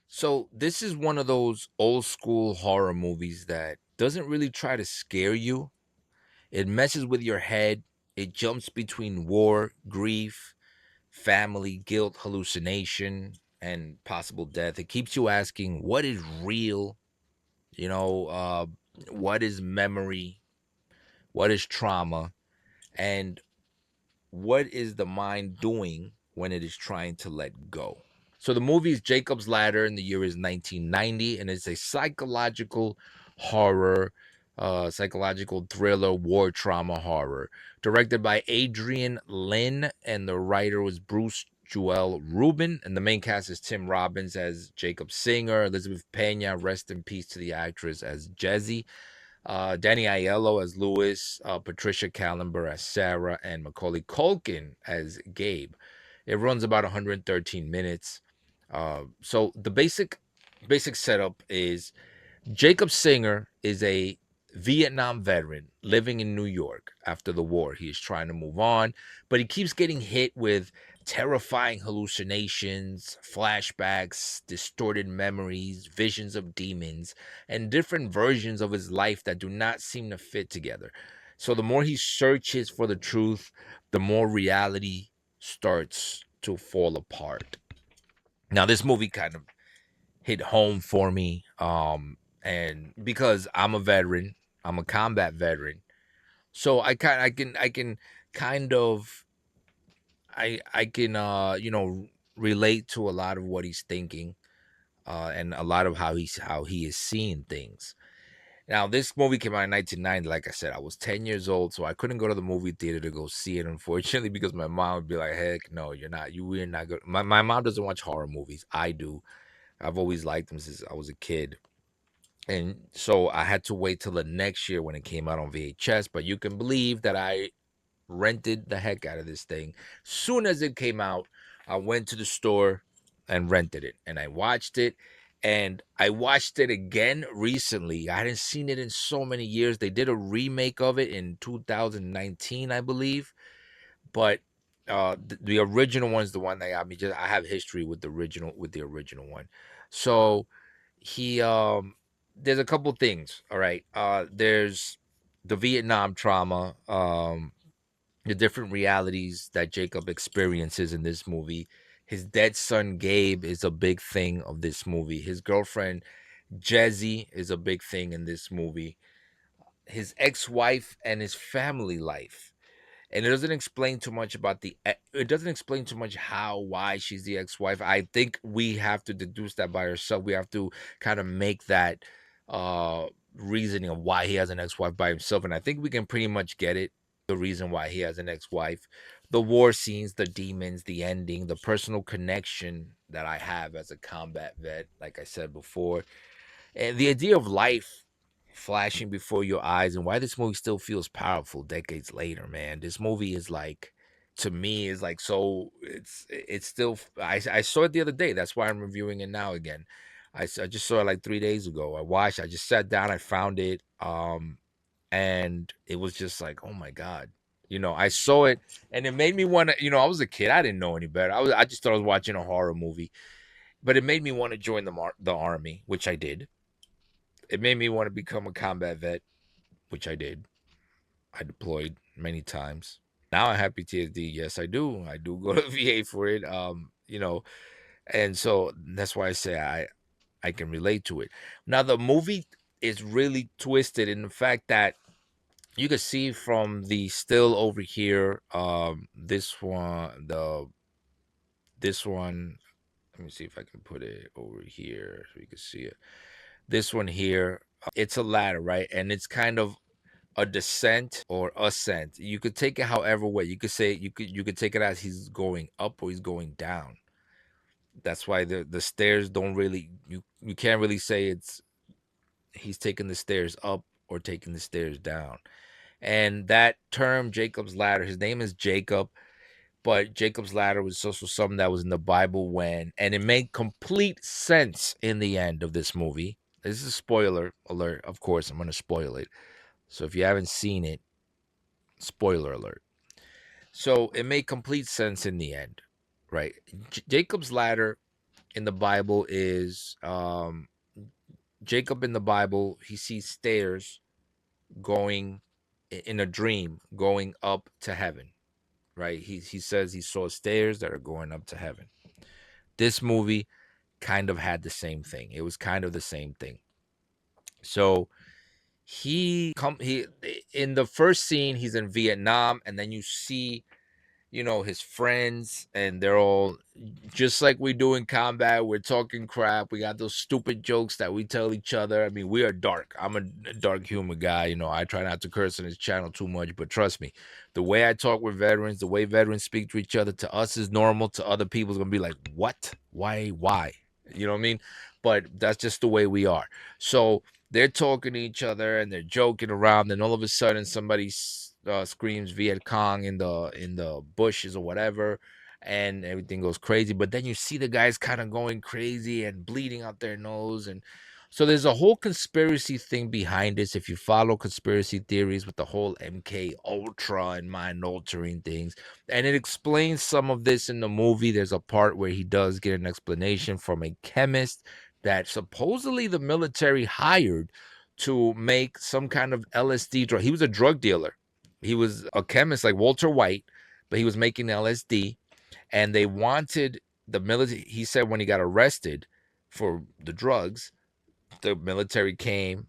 So this is one of those old school horror movies that doesn't really try to scare you. It messes with your head. It jumps between war, grief, family, guilt, hallucination, and possible death. It keeps you asking, what is real? You know, what is memory? What is trauma? And what is the mind doing when it is trying to let go? So the movie is Jacob's Ladder, and the year is 1990, and it's a psychological horror, psychological thriller, war trauma horror, directed by Adrian Lynn, and the writer was Bruce Joel Rubin, and the main cast is Tim Robbins as Jacob Singer, Elizabeth Pena, rest in peace to the actress, as Jezzie, Danny Aiello as Lewis, Patricia Callenber as Sarah, and Macaulay Culkin as Gabe. It runs about 113 minutes. So the basic setup is Jacob Singer is a Vietnam veteran living in New York after the war. He is trying to move on, but he keeps getting hit with terrifying hallucinations, flashbacks, distorted memories, visions of demons, and different versions of his life that do not seem to fit together. So the more he searches for the truth, the more reality starts to fall apart. Now, this movie kind of hit home for me. And because I'm a veteran, I'm a combat veteran, so I can kind of I can relate to a lot of what he's thinking, and a lot of how he is seeing things. Now, this movie came out in 1990. Like I said, I was 10 years old, so I couldn't go to the movie theater to go see it, unfortunately, because my mom would be like, "Heck, no, you're not. We're not good." My mom doesn't watch horror movies. I do. I've always liked them since I was a kid. And so I had to wait till the next year when it came out on VHS. But you can believe that I rented the heck out of this thing. Soon as it came out, I went to the store and rented it. And I watched it. And I watched it again recently. I hadn't seen it in so many years. They did a remake of it in 2019, I believe. But the original one's the one that got me. Just I have history with the original one. So he there's a couple things. All right, there's the Vietnam trauma, the different realities that Jacob experiences in this movie. His dead son Gabe is a big thing of this movie. His girlfriend Jezzie is a big thing in this movie. His ex-wife and his family life, and it doesn't explain too much about it doesn't explain too much how why she's the ex-wife. I think we have to deduce that by ourselves. We have to kind of make that uh reasoning of why he has an ex-wife by himself, and I think we can pretty much get it, the reason why he has an ex-wife. The war scenes, the demons, the ending, the personal connection that I have as a combat vet, like I said before, and the idea of life flashing before your eyes, and why this movie still feels powerful decades later, man. This movie is like, to me, is like, so it's still, I saw it the other day. That's why I'm reviewing it now again. I just saw it like 3 days ago. I just sat down, I found it, and it was just like, oh my God. I saw it and it made me want to, I was a kid. I didn't know any better. I just thought I was watching a horror movie, but it made me want to join the army, which I did. It made me want to become a combat vet, which I did. I deployed many times. Now I have PTSD. Yes, I do. I do go to VA for it. And so that's why I say I can relate to it. Now the movie is really twisted in the fact that you can see from the still over here, this one. Let me see if I can put it over here so you can see it. This one here, it's a ladder, right? And it's kind of a descent or ascent. You could take it however way. You could say you could take it as he's going up or he's going down. That's why the stairs don't really, you can't really say it's he's taking the stairs up or taking the stairs down. And that term Jacob's ladder, his name is Jacob, but Jacob's ladder was also something that was in the Bible and it made complete sense in the end of this movie. This is a spoiler alert, of course. I'm going to spoil it. So if you haven't seen it, spoiler alert. So it made complete sense in the end, right? Jacob's ladder in the Bible is Jacob in the Bible. He sees stairs going in a dream going up to heaven, right? He says he saw stairs that are going up to heaven. This movie kind of had the same thing. It was kind of the same thing. So he in the first scene he's in Vietnam, and then you see his friends, and they're all just like we do in combat. We're talking crap. We got those stupid jokes that we tell each other. I mean, we are dark. I'm a dark humor guy. I try not to curse on this channel too much, but trust me, the way I talk with veterans, the way veterans speak to each other, to us is normal. To other people, it's gonna be like, what? Why? You know what I mean? But that's just the way we are. So they're talking to each other and they're joking around, and all of a sudden somebody screams Viet Cong in the bushes or whatever, and everything goes crazy. But then you see the guys kind of going crazy and bleeding out their nose, and so there's a whole conspiracy thing behind this. If you follow conspiracy theories with the whole MK Ultra and mind altering things, and it explains some of this in the movie. There's a part where he does get an explanation from a chemist that supposedly the military hired to make some kind of LSD drug. He was a drug dealer. He was a chemist like Walter White, but he was making LSD, and they wanted the military. He said when he got arrested for the drugs, the military came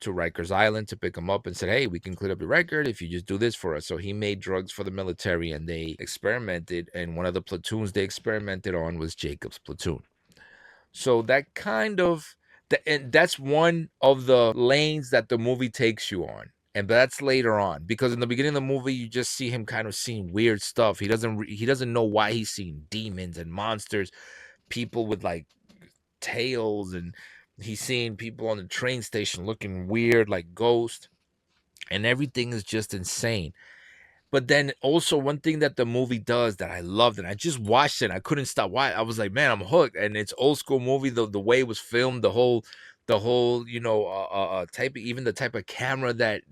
to Rikers Island to pick him up and said, hey, we can clear up your record if you just do this for us. So he made drugs for the military, and they experimented, and one of the platoons they experimented on was Jacob's platoon. So that kind of, and that's one of the lanes that the movie takes you on. And that's later on, because in the beginning of the movie you just see him kind of seeing weird stuff. He doesn't know why he's seeing demons and monsters, people with like tails, and he's seeing people on the train station looking weird like ghosts, and everything is just insane. But then also one thing that the movie does that I loved, and I just watched it, I couldn't stop watching. I was like, man, I'm hooked. And it's old school movie, the way it was filmed, the whole type, even the type of camera that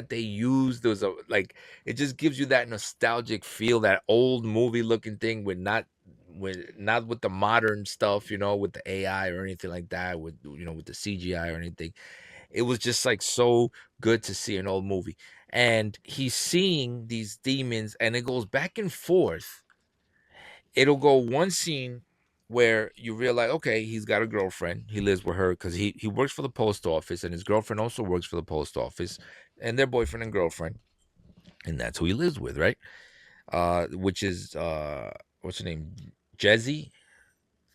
they used. There was a like, it just gives you that nostalgic feel, that old movie looking thing, with the modern stuff, with the AI or anything like that, with the CGI or anything. It was just like so good to see an old movie. And he's seeing these demons, and it goes back and forth. It'll go one scene where you realize, okay, he's got a girlfriend. He lives with her because he works for the post office, and his girlfriend also works for the post office, and they're boyfriend and girlfriend, and that's who he lives with, right? Which is what's her name, Jezzie,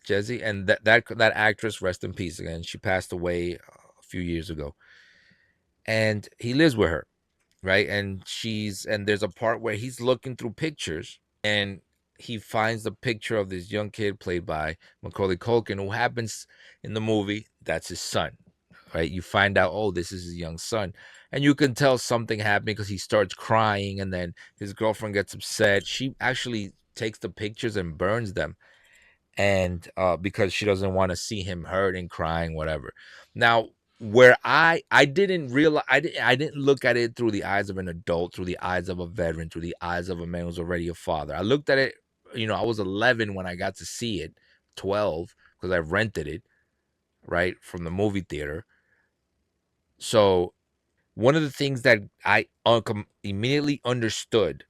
and that actress, rest in peace again. She passed away a few years ago, and he lives with her, right? And there's a part where he's looking through pictures, and he finds the picture of this young kid played by Macaulay Culkin, who happens in the movie, that's his son, right? You find out, oh, this is his young son, and you can tell something happened because he starts crying, and then his girlfriend gets upset. She actually takes the pictures and burns them, and because she doesn't want to see him hurt and crying, whatever. Now, where I didn't realize, I didn't look at it through the eyes of an adult, through the eyes of a veteran, through the eyes of a man who's already a father. I looked at it, I was 11 when I got to see it, 12 because I rented it, right, from the movie theater. So one of the things that I immediately understood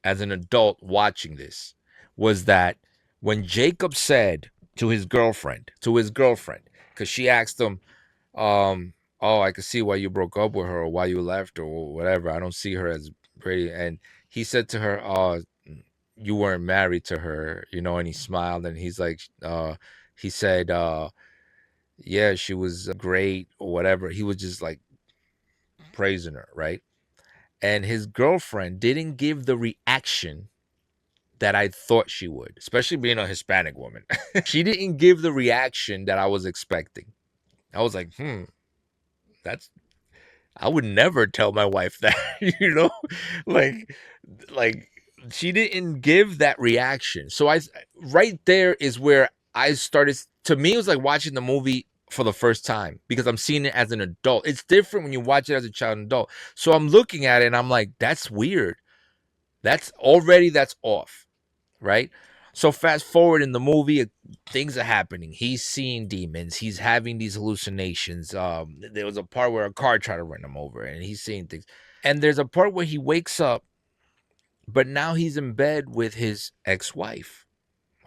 as an adult watching this was that when Jacob said to his girlfriend, because she asked him, oh, I could see why you broke up with her or why you left or whatever. I don't see her as pretty. And he said to her, oh, you weren't married to her, and he smiled, and he's like, he said, yeah, she was great or whatever. He was just like praising her, right? And his girlfriend didn't give the reaction that I thought she would, especially being a Hispanic woman. She didn't give the reaction that I was expecting. I was like, that's, I would never tell my wife that, like, like she didn't give that reaction. So right there is where I started. To me, it was like watching the movie for the first time because I'm seeing it as an adult. It's different when you watch it as a child and adult. So I'm looking at it and I'm like, that's weird. That's off, right? So fast forward in the movie, things are happening. He's seeing demons. He's having these hallucinations. There was a part where a car tried to run him over, and he's seeing things. And there's a part where he wakes up, but now he's in bed with his ex-wife,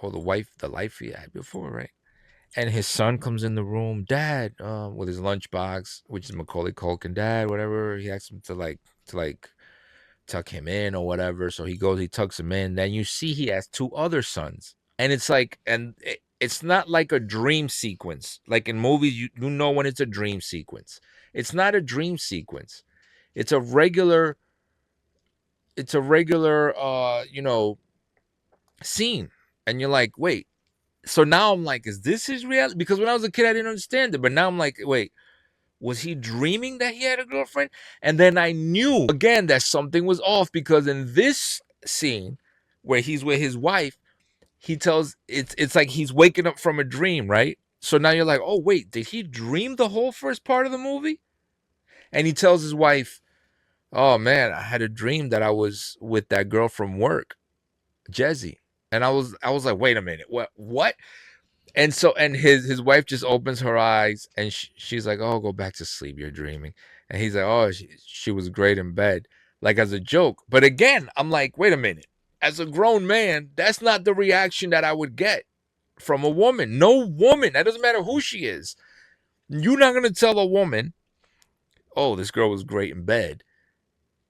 or the life he had before, right? And his son comes in the room, Dad, with his lunchbox, which is Macaulay Culkin, Dad, whatever. He asks him to tuck him in or whatever. So he goes, he tucks him in. Then you see he has two other sons, and it's like, it's not like a dream sequence. Like in movies, you know when it's a dream sequence. It's not a dream sequence. It's a regular. It's a regular, scene, and you're like, wait. So now I'm like, is this his reality? Because when I was a kid, I didn't understand it, but now I'm like, wait, was he dreaming that he had a girlfriend? And then I knew again that something was off, because in this scene where he's with his wife, he tells it's like he's waking up from a dream, right? So now you're like, oh wait, did he dream the whole first part of the movie? And he tells his wife, oh man, I had a dream that I was with that girl from work, Jezzie. And I was like, wait a minute, what? And so, and his wife just opens her eyes, and she's like, "Oh, go back to sleep. You're dreaming." And he's like, "Oh, she was great in bed," like as a joke. But again, I'm like, wait a minute. As a grown man, that's not the reaction that I would get from a woman. No woman. That doesn't matter who she is. You're not gonna tell a woman, "Oh, this girl was great in bed,"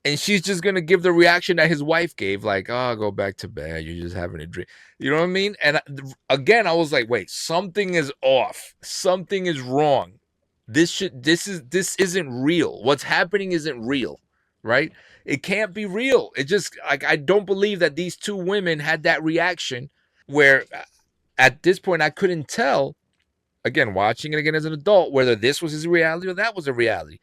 and she's just gonna give the reaction that his wife gave, like, "Oh, go back to bed. You're just having a dream." You know what I mean? And again, I was like, "Wait, something is off. Something is wrong. This isn't real. What's happening isn't real, right? It can't be real. It just like I don't believe that these two women had that reaction. Where at this point I couldn't tell. Again, watching it again as an adult, whether this was his reality or that was a reality.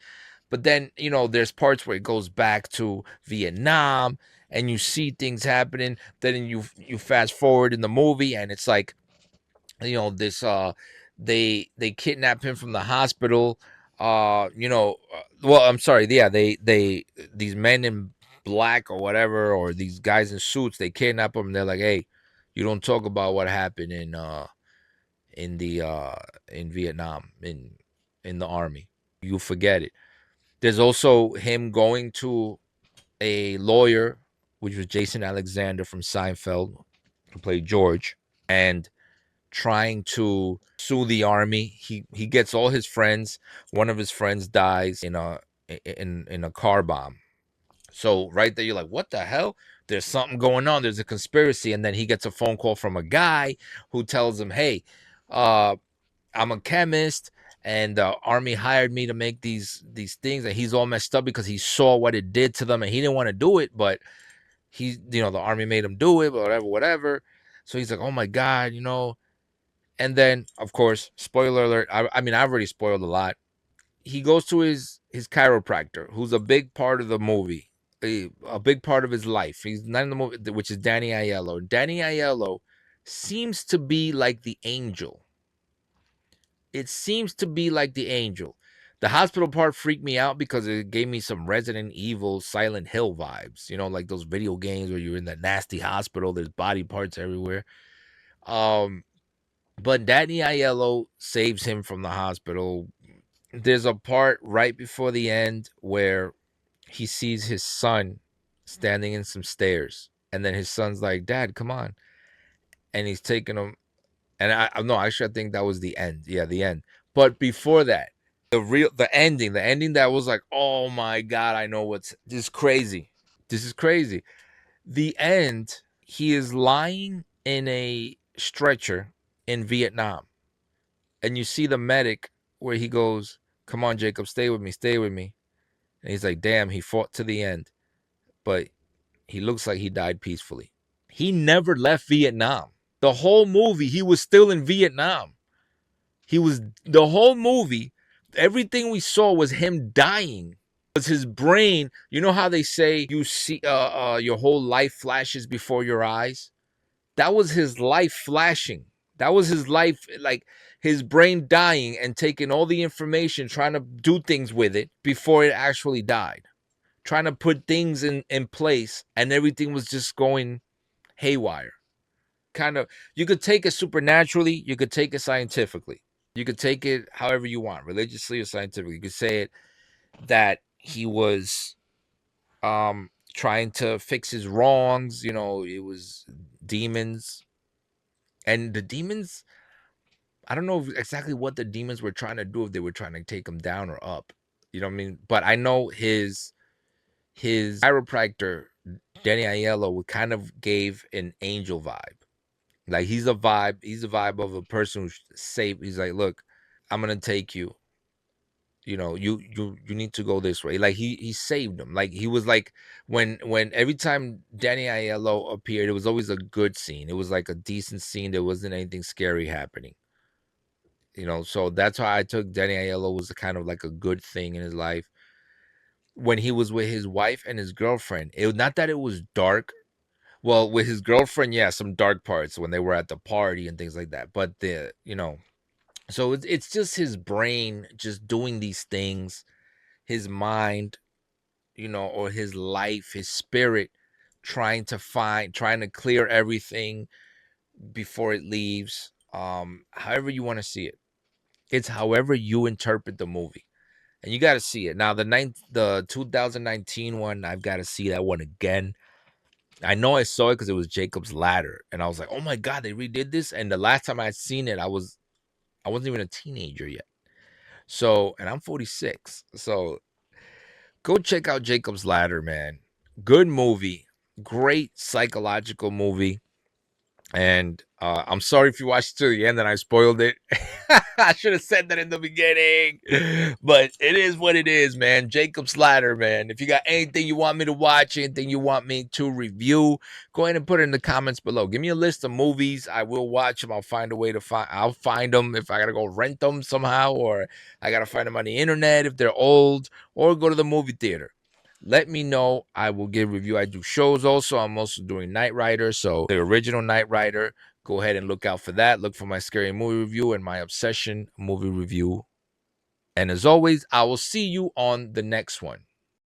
But then, there's parts where it goes back to Vietnam, and you see things happening. Then you fast forward in the movie, and it's like, this they kidnap him from the hospital. Well, I'm sorry, yeah, they these men in black or whatever, or these guys in suits, they kidnap him, and they're like, hey, you don't talk about what happened in Vietnam, in the army. You forget it. There's also him going to a lawyer, which was Jason Alexander from Seinfeld, who played George, and trying to sue the army. He gets all his friends. One of his friends dies in a car bomb. So right there, you're like, what the hell? There's something going on. There's a conspiracy. And then he gets a phone call from a guy who tells him, hey, I'm a chemist, and the army hired me to make these things, and he's all messed up because he saw what it did to them, and he didn't want to do it, but the army made him do it, whatever. So he's like, oh my god. And then, of course, spoiler alert. I mean, I've already spoiled a lot. He goes to his chiropractor, who's a big part of the movie, a big part of his life. He's not in the movie, which is Danny Aiello. Danny Aiello seems to be like the angel. It seems to be like the angel. The hospital part freaked me out because it gave me some Resident Evil, Silent Hill vibes. Like those video games where you're in that nasty hospital. There's body parts everywhere. But Danny Aiello saves him from the hospital. There's a part right before the end where he sees his son standing in some stairs, and then his son's like, "Dad, come on," and he's taking him. And I no, actually, I think that was the end. Yeah, the end. But before that, the ending that was like, oh my god, I know this is crazy. This is crazy. The end, he is lying in a stretcher in Vietnam, and you see the medic where he goes, "Come on, Jacob, stay with me, stay with me." And he's like, "Damn, he fought to the end, but he looks like he died peacefully." He never left Vietnam. The whole movie, he was still in Vietnam. The whole movie, everything we saw was him dying. It was his brain. You know how they say you see your whole life flashes before your eyes? That was his life flashing. That was his life, like his brain dying and taking all the information, trying to do things with it before it actually died. Trying to put things in place, and everything was just going haywire. kind of, you could take it supernaturally, you could take it scientifically, you could take it however you want, religiously or scientifically. You could say it that he was trying to fix his wrongs. You know, it was demons, and the demons, I don't know exactly what the demons were trying to do, if they were trying to take him down or up. You know what I mean? But I know his chiropractor, Danny Aiello, would kind of gave an angel vibe. Like he's a vibe of a person who's safe. He's like, look, I'm gonna take you. You know, you need to go this way. Like he saved him. Like he was like, when every time Danny Aiello appeared, it was always a good scene. It was like a decent scene. There wasn't anything scary happening. You know, so that's why I took Danny Aiello was kind of like a good thing in his life. When he was with his wife and his girlfriend, it was not that it was dark. Well, with his girlfriend, yeah, some dark parts when they were at the party and things like that. But the, you know, so it's just his brain just doing these things, his mind, you know, or his life, his spirit, trying to clear everything before it leaves. However you want to see it. It's however you interpret the movie. And you got to see it. Now the 2019 one, I've got to see that one again. I know I saw it because it was Jacob's Ladder, and I was like, "Oh my god, they redid this!" And the last time I had seen it, I wasn't even a teenager yet. So, and I'm 46. So, go check out Jacob's Ladder, man. Good movie, great psychological movie. And I'm sorry if you watched it to the end and I spoiled it. I should have said that in the beginning. But it is what it is, man. Jacob's Ladder, man. If you got anything you want me to watch, anything you want me to review, go ahead and put it in the comments below. Give me a list of movies. I will watch them. I'll find a way to I'll find them if I got to go rent them somehow, or I got to find them on the internet if they're old, or go to the movie theater. Let me know. I will give review. I do shows also. I'm also doing Knight Rider. So the original Knight Rider, go ahead and look out for that. Look for my scary movie review and my obsession movie review. And as always, I will see you on the next one.